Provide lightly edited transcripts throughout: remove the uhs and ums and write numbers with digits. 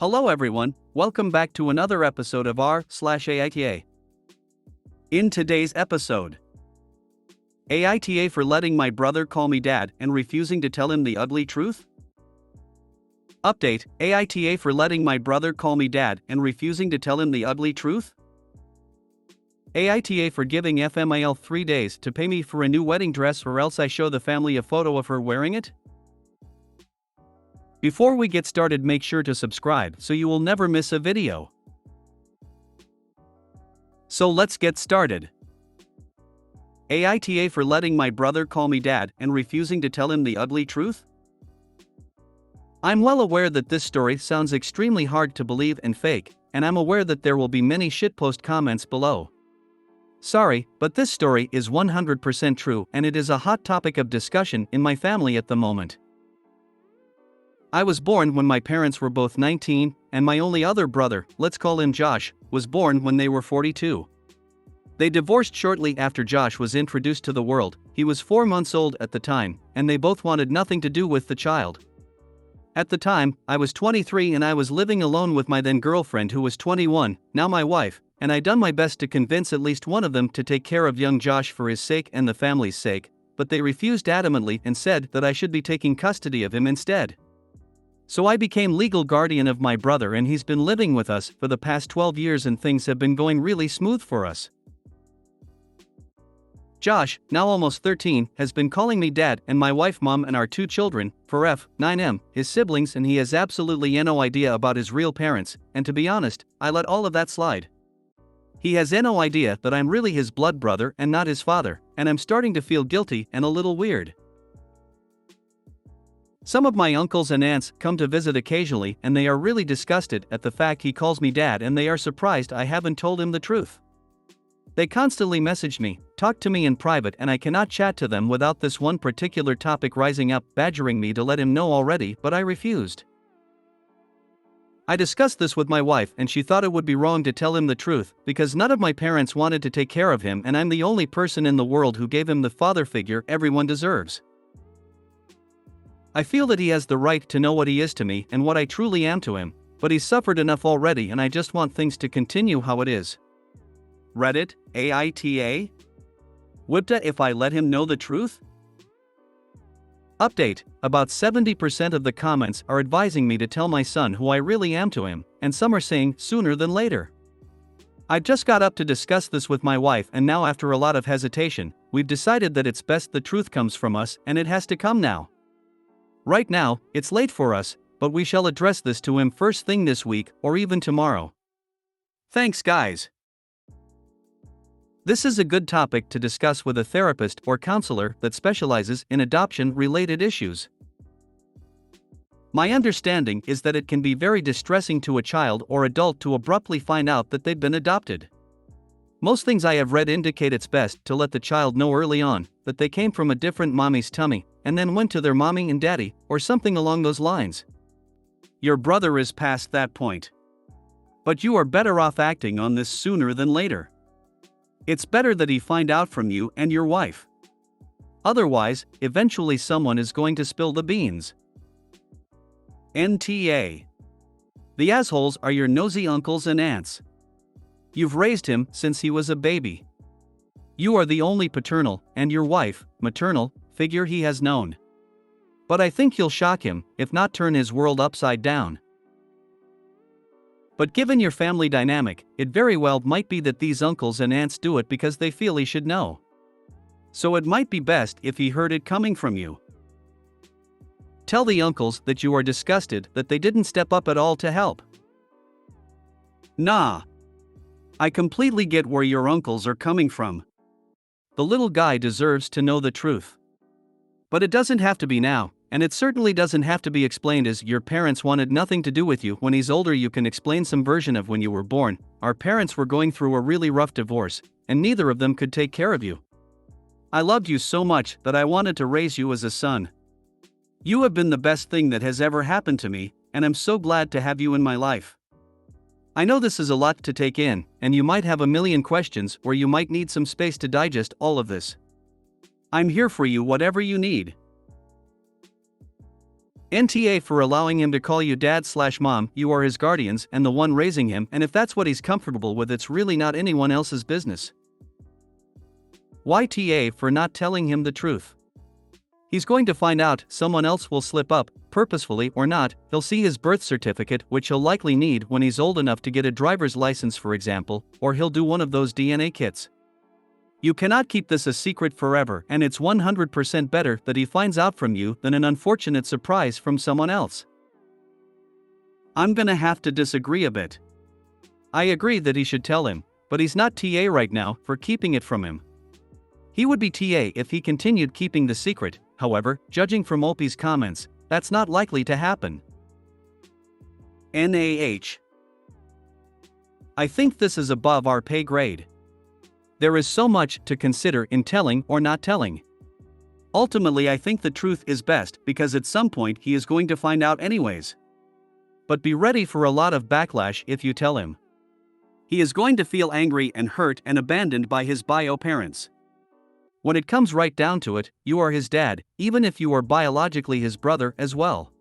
Hello everyone, welcome back to another episode of r/AITA. In today's episode, AITA for letting my brother call me dad and refusing to tell him the ugly truth? Update, AITA for letting my brother call me dad and refusing to tell him the ugly truth? AITA for giving FMIL 3 days to pay me for a new wedding dress or else I show the family a photo of her wearing it? Before we get started, make sure to subscribe so you will never miss a video. So let's get started. AITA for letting my brother call me dad and refusing to tell him the ugly truth? I'm well aware that this story sounds extremely hard to believe and fake, and I'm aware that there will be many shitpost comments below. Sorry, but this story is 100% true and it is a hot topic of discussion in my family at the moment. I was born when my parents were both 19, and my only other brother, let's call him Josh, was born when they were 42. They divorced shortly after Josh was introduced to the world. He was 4 months old at the time, and they both wanted nothing to do with the child. At the time, I was 23 and I was living alone with my then girlfriend who was 21, now my wife, and I'd done my best to convince at least one of them to take care of young Josh for his sake and the family's sake, but they refused adamantly and said that I should be taking custody of him instead. So I became legal guardian of my brother and he's been living with us for the past 12 years and things have been going really smooth for us. Josh, now almost 13, has been calling me dad and my wife mom and our 2 children, for F9M, his siblings, and he has absolutely no idea about his real parents, and to be honest, I let all of that slide. He has no idea that I'm really his blood brother and not his father, and I'm starting to feel guilty and a little weird. Some of my uncles and aunts come to visit occasionally and they are really disgusted at the fact he calls me dad and they are surprised I haven't told him the truth. They constantly message me, talk to me in private, and I cannot chat to them without this one particular topic rising up, badgering me to let him know already, but I refused. I discussed this with my wife and she thought it would be wrong to tell him the truth because none of my parents wanted to take care of him and I'm the only person in the world who gave him the father figure everyone deserves. I feel that he has the right to know what he is to me and what I truly am to him, but he's suffered enough already and I just want things to continue how it is. Reddit, AITA? WIPTA if I let him know the truth? Update, about 70% of the comments are advising me to tell my son who I really am to him, and some are saying sooner than later. I just got up to discuss this with my wife and now after a lot of hesitation, we've decided that it's best the truth comes from us and it has to come now. Right now, it's late for us, but we shall address this to him first thing this week or even tomorrow. Thanks guys. This is a good topic to discuss with a therapist or counselor that specializes in adoption-related issues. My understanding is that it can be very distressing to a child or adult to abruptly find out that they've been adopted. Most things I have read indicate it's best to let the child know early on that they came from a different mommy's tummy and then went to their mommy and daddy, or something along those lines. Your brother is past that point. But you are better off acting on this sooner than later. It's better that he find out from you and your wife. Otherwise, eventually someone is going to spill the beans. NTA. The assholes are your nosy uncles and aunts. You've raised him since he was a baby. You are the only paternal, and your wife, maternal, figure he has known. But I think you'll shock him, if not turn his world upside down. But given your family dynamic, it very well might be that these uncles and aunts do it because they feel he should know. So it might be best if he heard it coming from you. Tell the uncles that you are disgusted that they didn't step up at all to help. Nah. I completely get where your uncles are coming from. The little guy deserves to know the truth. But it doesn't have to be now, and it certainly doesn't have to be explained as your parents wanted nothing to do with you. When he's older, you can explain some version of when you were born. Our parents were going through a really rough divorce, and neither of them could take care of you. I loved you so much that I wanted to raise you as a son. You have been the best thing that has ever happened to me, and I'm so glad to have you in my life. I know this is a lot to take in, and you might have a million questions or you might need some space to digest all of this. I'm here for you whatever you need. NTA for allowing him to call you dad/mom, you are his guardians and the one raising him, and if that's what he's comfortable with, it's really not anyone else's business. YTA for not telling him the truth. He's going to find out, someone else will slip up, purposefully or not, he'll see his birth certificate, which he'll likely need when he's old enough to get a driver's license, for example, or he'll do one of those DNA kits. You cannot keep this a secret forever, and it's 100% better that he finds out from you than an unfortunate surprise from someone else. I'm gonna have to disagree a bit. I agree that he should tell him, but he's not TA right now for keeping it from him. He would be TA if he continued keeping the secret. However, judging from Opie's comments, that's not likely to happen. NAH. I think this is above our pay grade. There is so much to consider in telling or not telling. Ultimately, I think the truth is best because at some point he is going to find out anyways. But be ready for a lot of backlash if you tell him. He is going to feel angry and hurt and abandoned by his bio parents. When it comes right down to it, you are his dad, even if you are biologically his brother as well.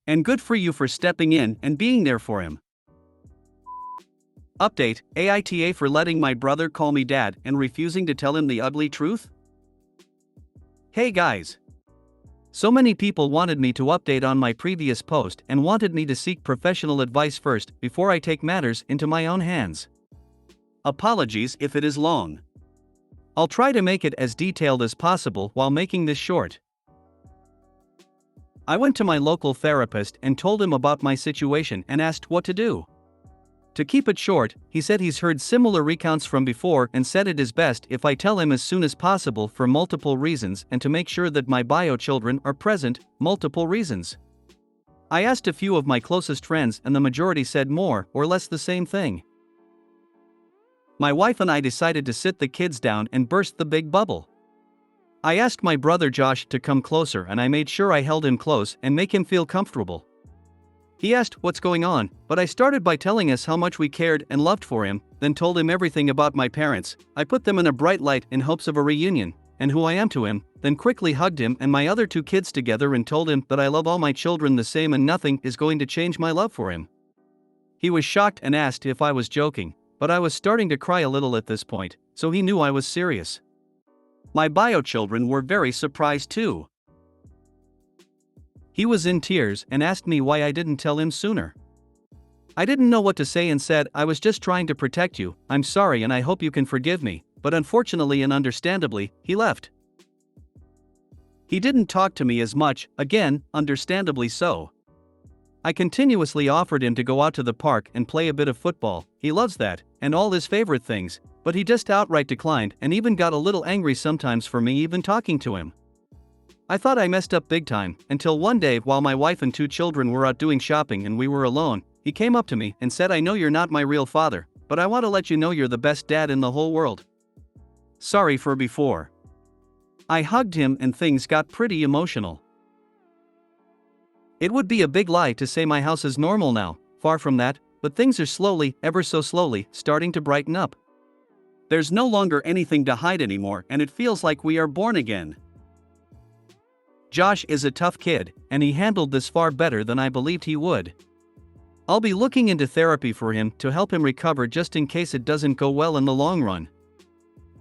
And good for you for stepping in and being there for him. Update: AITA for letting my brother call me dad and refusing to tell him the ugly truth? Hey guys! So many people wanted me to update on my previous post and wanted me to seek professional advice first before I take matters into my own hands. Apologies if it is long. I'll try to make it as detailed as possible while making this short. I went to my local therapist and told him about my situation and asked what to do. To keep it short, he said he's heard similar recounts from before and said it is best if I tell him as soon as possible for multiple reasons and to make sure that my bio children are present, multiple reasons. I asked a few of my closest friends and the majority said more or less the same thing. My wife and I decided to sit the kids down and burst the big bubble. I asked my brother Josh to come closer and I made sure I held him close and make him feel comfortable. He asked what's going on, but I started by telling us how much we cared and loved for him, then told him everything about my parents. I put them in a bright light in hopes of a reunion, and who I am to him, then quickly hugged him and my other two kids together and told him that I love all my children the same and nothing is going to change my love for him. He was shocked and asked if I was joking, but I was starting to cry a little at this point, so he knew I was serious. My bio children were very surprised too. He was in tears and asked me why I didn't tell him sooner. I didn't know what to say and said I was just trying to protect you, I'm sorry and I hope you can forgive me, but unfortunately and understandably, he left. He didn't talk to me as much, again, understandably so. I continuously offered him to go out to the park and play a bit of football, he loves that, and all his favorite things, but he just outright declined and even got a little angry sometimes for me even talking to him. I thought I messed up big time, until one day while my wife and two children were out doing shopping and we were alone, he came up to me and said, I know you're not my real father, but I want to let you know you're the best dad in the whole world. Sorry for before. I hugged him and things got pretty emotional. It would be a big lie to say my house is normal now, far from that, but things are slowly, ever so slowly, starting to brighten up. There's no longer anything to hide anymore and it feels like we are born again. Josh is a tough kid, and he handled this far better than I believed he would. I'll be looking into therapy for him to help him recover just in case it doesn't go well in the long run.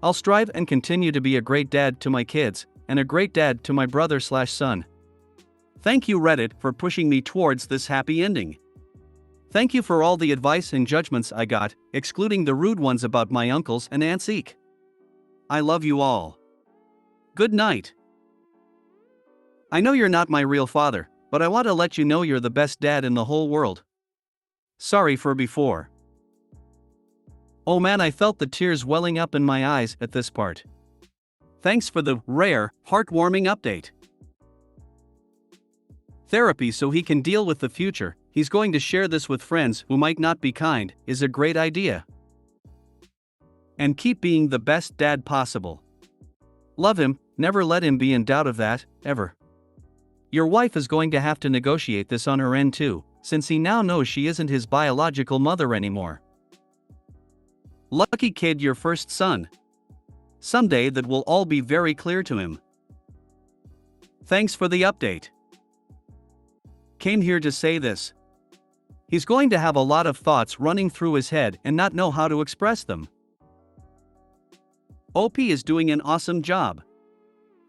I'll strive and continue to be a great dad to my kids, and a great dad to my brother/son. Thank you Reddit for pushing me towards this happy ending. Thank you for all the advice and judgments I got, excluding the rude ones about my uncles and aunts. I love you all. Good night. I know you're not my real father, but I want to let you know you're the best dad in the whole world. Sorry for before. Oh man, I felt the tears welling up in my eyes at this part. Thanks for the rare, heartwarming update. Therapy so he can deal with the future, he's going to share this with friends who might not be kind, is a great idea. And keep being the best dad possible. Love him, never let him be in doubt of that, ever. Your wife is going to have to negotiate this on her end too, since he now knows she isn't his biological mother anymore. Lucky kid, your first son. Someday that will all be very clear to him. Thanks for the update. came here to say this. He's going to have a lot of thoughts running through his head and not know how to express them. OP is doing an awesome job.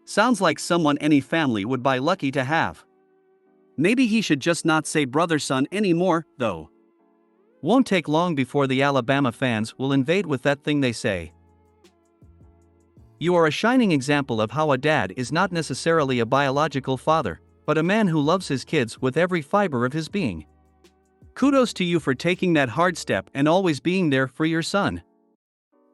Sounds like someone any family would buy lucky to have. Maybe he should just not say brother-son anymore, though. Won't take long before the Alabama fans will invade with that thing they say. You are a shining example of how a dad is not necessarily a biological father, but a man who loves his kids with every fiber of his being. Kudos to you for taking that hard step and always being there for your son.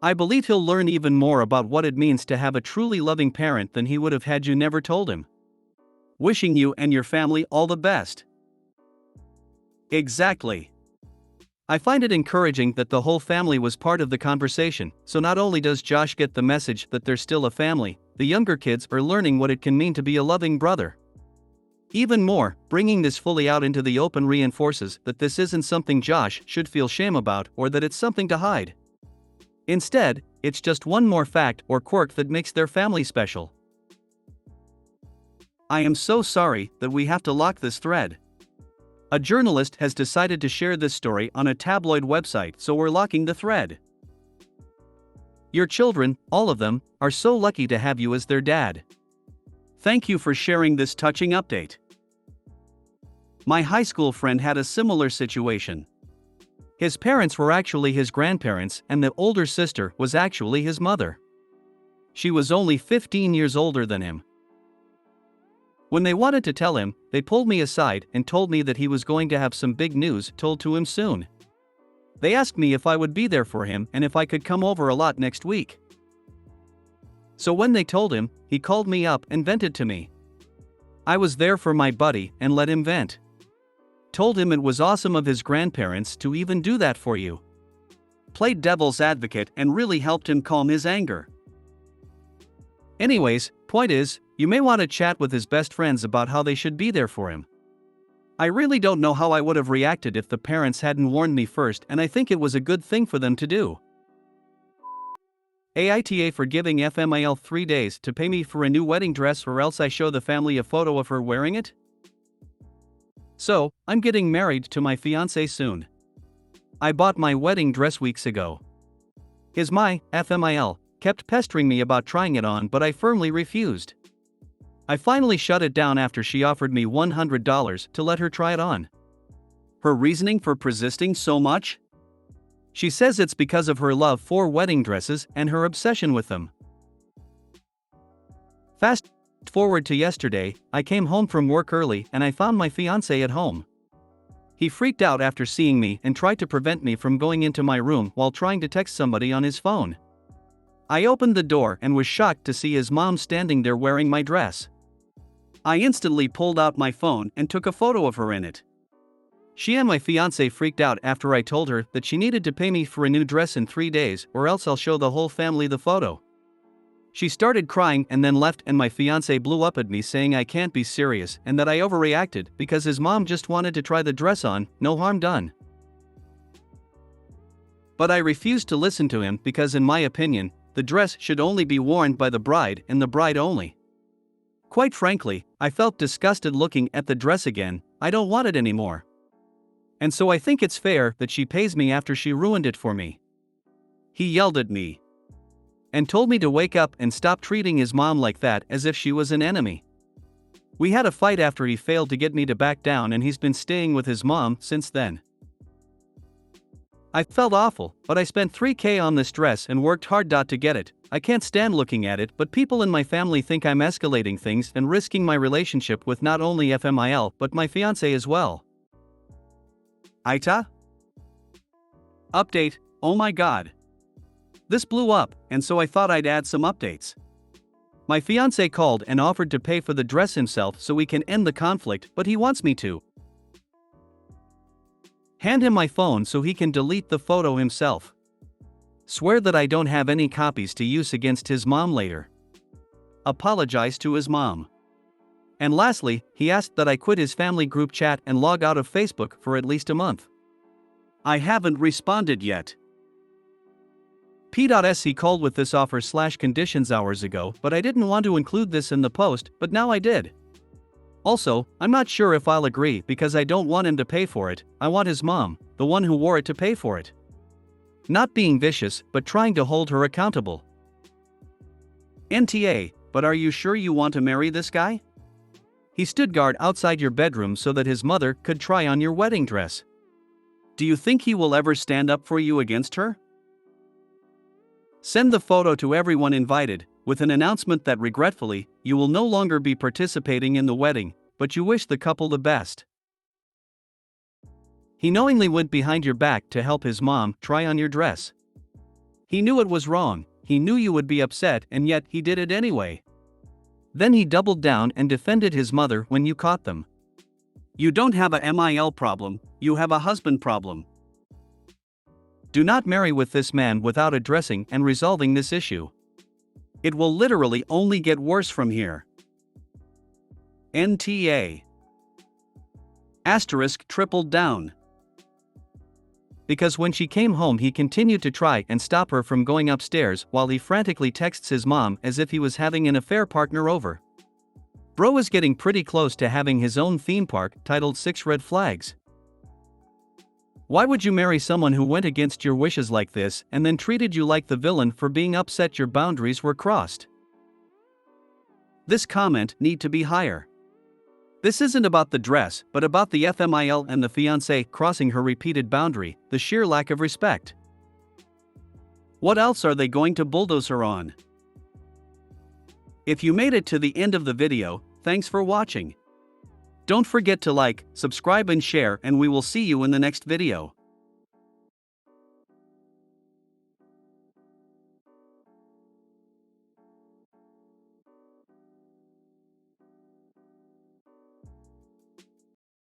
I believe he'll learn even more about what it means to have a truly loving parent than he would have had you never told him. Wishing you and your family all the best. Exactly. I find it encouraging that the whole family was part of the conversation, so not only does Josh get the message that they're still a family, the younger kids are learning what it can mean to be a loving brother. Even more, bringing this fully out into the open reinforces that this isn't something Josh should feel shame about or that it's something to hide. Instead, it's just one more fact or quirk that makes their family special. I am so sorry that we have to lock this thread. A journalist has decided to share this story on a tabloid website, so we're locking the thread. Your children, all of them, are so lucky to have you as their dad. Thank you for sharing this touching update. My high school friend had a similar situation. His parents were actually his grandparents, and the older sister was actually his mother. She was only 15 years older than him. When they wanted to tell him, they pulled me aside and told me that he was going to have some big news told to him soon. They asked me if I would be there for him and if I could come over a lot next week. So when they told him, he called me up and vented to me. I was there for my buddy and let him vent. Told him it was awesome of his grandparents to even do that for you. Played devil's advocate and really helped him calm his anger. Anyways, point is, you may want to chat with his best friends about how they should be there for him. I really don't know how I would have reacted if the parents hadn't warned me first, and I think it was a good thing for them to do. AITA for giving FMIL 3 days to pay me for a new wedding dress, or else I show the family a photo of her wearing it? So, I'm getting married to my fiancé soon. I bought my wedding dress weeks ago. My FMIL kept pestering me about trying it on, but I firmly refused. I finally shut it down after she offered me $100 to let her try it on. Her reasoning for persisting so much? She says it's because of her love for wedding dresses and her obsession with them. Fast forward to yesterday, I came home from work early and I found my fiancé at home. He freaked out after seeing me and tried to prevent me from going into my room while trying to text somebody on his phone. I opened the door and was shocked to see his mom standing there wearing my dress. I instantly pulled out my phone and took a photo of her in it. She and my fiancé freaked out after I told her that she needed to pay me for a new dress in 3 days, or else I'll show the whole family the photo. She started crying and then left, and my fiancé blew up at me saying I can't be serious and that I overreacted because his mom just wanted to try the dress on, no harm done. But I refused to listen to him because in my opinion, the dress should only be worn by the bride and the bride only. Quite frankly, I felt disgusted looking at the dress again. I don't want it anymore. And so I think it's fair that she pays me after she ruined it for me. He yelled at me and told me to wake up and stop treating his mom like that, as if she was an enemy. We had a fight after he failed to get me to back down, and he's been staying with his mom since then. I felt awful, but I spent $3,000 on this dress and worked hard to get it. I can't stand looking at it, but people in my family think I'm escalating things and risking my relationship with not only FMIL but my fiancé as well. AITA? Update, oh my god. This blew up, and so I thought I'd add some updates. My fiancé called and offered to pay for the dress himself so we can end the conflict, but he wants me to hand him my phone so he can delete the photo himself. Swear that I don't have any copies to use against his mom later. Apologize to his mom. And lastly, he asked that I quit his family group chat and log out of Facebook for at least a month. I haven't responded yet. P.SC called with this offer/conditions hours ago, but I didn't want to include this in the post, but now I did. Also, I'm not sure if I'll agree because I don't want him to pay for it, I want his mom, the one who wore it, to pay for it. Not being vicious, but trying to hold her accountable. NTA, but are you sure you want to marry this guy? He stood guard outside your bedroom so that his mother could try on your wedding dress. Do you think he will ever stand up for you against her? Send the photo to everyone invited, with an announcement that regretfully, you will no longer be participating in the wedding, but you wish the couple the best. He knowingly went behind your back to help his mom try on your dress. He knew it was wrong, he knew you would be upset, and yet he did it anyway. Then he doubled down and defended his mother when you caught them. You don't have a MIL problem, you have a husband problem. Do not marry with this man without addressing and resolving this issue. It will literally only get worse from here. NTA. Asterisk tripled down. Because when she came home he continued to try and stop her from going upstairs while he frantically texts his mom as if he was having an affair partner over. Bro is getting pretty close to having his own theme park titled 6 Red Flags. Why would you marry someone who went against your wishes like this and then treated you like the villain for being upset your boundaries were crossed? This comment need to be higher. This isn't about the dress, but about the FMIL and the fiancé crossing her repeated boundary, the sheer lack of respect. What else are they going to bulldoze her on? If you made it to the end of the video, thanks for watching. Don't forget to like, subscribe and share, and we will see you in the next video.